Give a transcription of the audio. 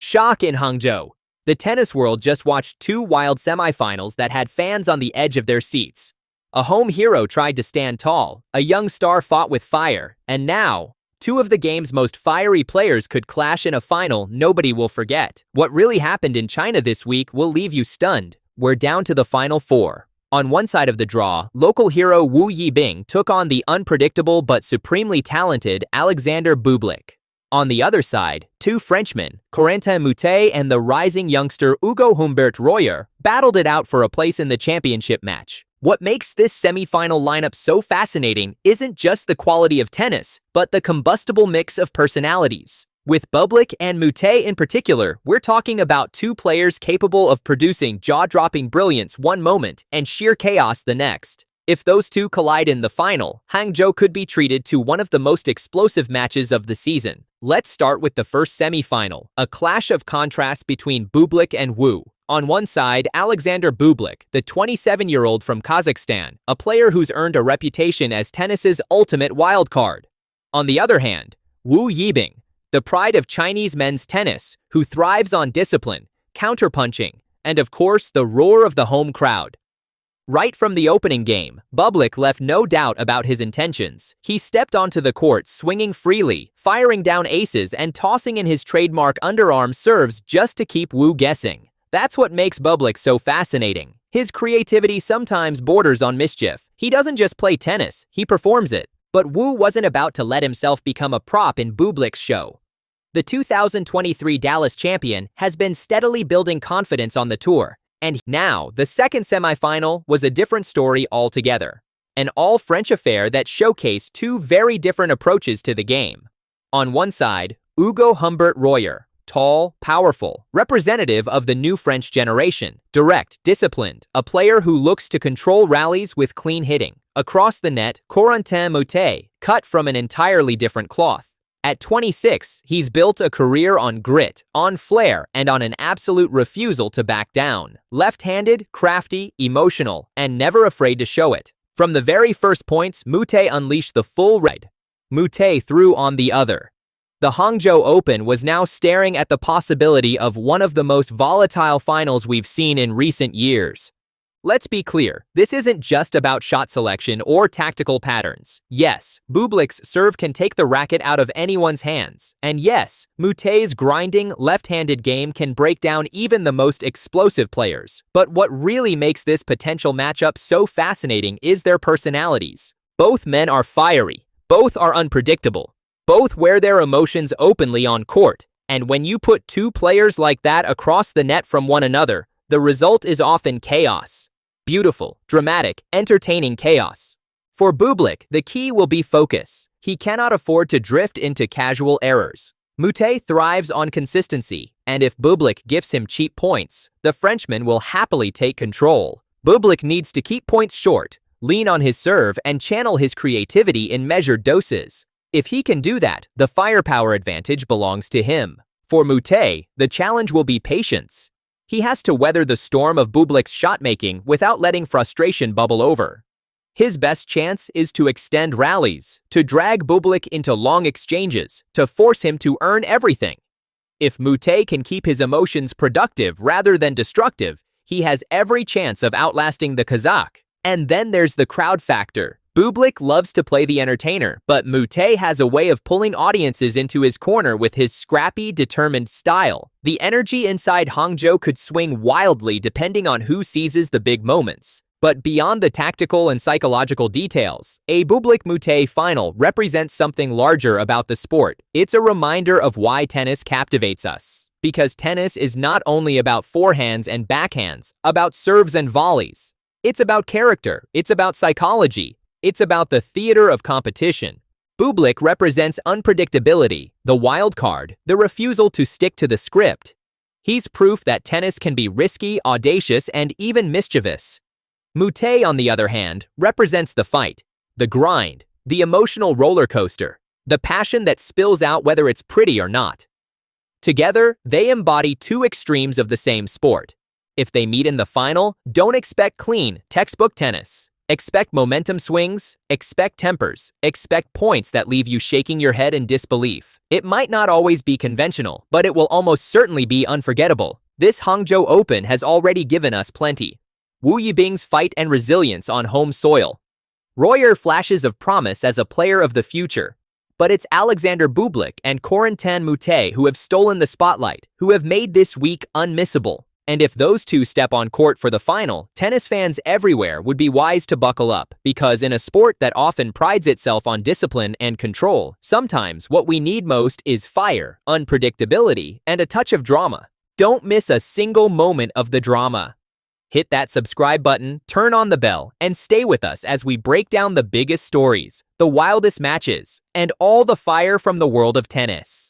Shock in Hangzhou. The tennis world just watched two wild semifinals that had fans on the edge of their seats. A home hero tried to stand tall, a young star fought with fire, and now, two of the game's most fiery players could clash in a final nobody will forget. What really happened in China this week will leave you stunned. We're down to the final four. On one side of the draw, local hero Wu Yibing took on the unpredictable but supremely talented Alexander Bublick. On the other side, two Frenchmen, Corentin Moutet and the rising youngster Hangzhou Royer, battled it out for a place in the championship match. What makes this semi-final lineup so fascinating isn't just the quality of tennis, but the combustible mix of personalities. With Bublick and Moutet in particular, we're talking about two players capable of producing jaw-dropping brilliance one moment and sheer chaos the next. If those two collide in the final, Hangzhou could be treated to one of the most explosive matches of the season. Let's start with the first semi-final, a clash of contrasts between Bublick and Wu. On one side, Alexander Bublick, the 27-year-old from Kazakhstan, a player who's earned a reputation as tennis's ultimate wildcard. On the other hand, Wu Yibing, the pride of Chinese men's tennis, who thrives on discipline, counterpunching, and of course the roar of the home crowd. Right from the opening game, Bublick left no doubt about his intentions. He stepped onto the court swinging freely, firing down aces and tossing in his trademark underarm serves just to keep Wu guessing. That's what makes Bublick so fascinating. His creativity sometimes borders on mischief. He doesn't just play tennis, he performs it. But Wu wasn't about to let himself become a prop in Bublick's show. The 2023 Dallas champion has been steadily building confidence on the tour. And now, the second semifinal was a different story altogether. An all-French affair that showcased two very different approaches to the game. On one side, Hangzhou Royer, tall, powerful, representative of the new French generation, direct, disciplined, a player who looks to control rallies with clean hitting. Across the net, Corentin Moutet, cut from an entirely different cloth. At 26, he's built a career on grit, on flair, and on an absolute refusal to back down. Left-handed, crafty, emotional, and never afraid to show it. From the very first points, Moutet unleashed the full ride. Moutet threw on the other. The Hangzhou Open was now staring at the possibility of one of the most volatile finals we've seen in recent years. Let's be clear, this isn't just about shot selection or tactical patterns. Yes, Bublick's serve can take the racket out of anyone's hands. And yes, Moutet's grinding, left-handed game can break down even the most explosive players. But what really makes this potential matchup so fascinating is their personalities. Both men are fiery. Both are unpredictable. Both wear their emotions openly on court. And when you put two players like that across the net from one another, the result is often chaos. Beautiful, dramatic, entertaining chaos. For Bublick, the key will be focus. He cannot afford to drift into casual errors. Moutet thrives on consistency, and if Bublick gives him cheap points, the Frenchman will happily take control. Bublick needs to keep points short, lean on his serve, and channel his creativity in measured doses. If he can do that, the firepower advantage belongs to him. For Moutet, the challenge will be patience. He has to weather the storm of Bublick's shot-making without letting frustration bubble over. His best chance is to extend rallies, to drag Bublick into long exchanges, to force him to earn everything. If Moutet can keep his emotions productive rather than destructive, he has every chance of outlasting the Kazakh. And then there's the crowd factor. Bublick loves to play the entertainer, but Moutet has a way of pulling audiences into his corner with his scrappy, determined style. The energy inside Hangzhou could swing wildly depending on who seizes the big moments. But beyond the tactical and psychological details, a Bublick-Moutet final represents something larger about the sport. It's a reminder of why tennis captivates us. Because tennis is not only about forehands and backhands, about serves and volleys. It's about character, it's about psychology. It's about the theater of competition. Bublick represents unpredictability, the wild card, the refusal to stick to the script. He's proof that tennis can be risky, audacious, and even mischievous. Moutet, on the other hand, represents the fight, the grind, the emotional roller coaster, the passion that spills out whether it's pretty or not. Together, they embody two extremes of the same sport. If they meet in the final, don't expect clean, textbook tennis. Expect momentum swings, expect tempers, expect points that leave you shaking your head in disbelief. It might not always be conventional, but it will almost certainly be unforgettable. This Hangzhou Open has already given us plenty. Wu Yibing's fight and resilience on home soil. Royer flashes of promise as a player of the future. But it's Alexander Bublik and Corentin Moutet who have stolen the spotlight, who have made this week unmissable. And if those two step on court for the final, tennis fans everywhere would be wise to buckle up, because in a sport that often prides itself on discipline and control, sometimes what we need most is fire, unpredictability, and a touch of drama. Don't miss a single moment of the drama. Hit that subscribe button, turn on the bell, and stay with us as we break down the biggest stories, the wildest matches, and all the fire from the world of tennis.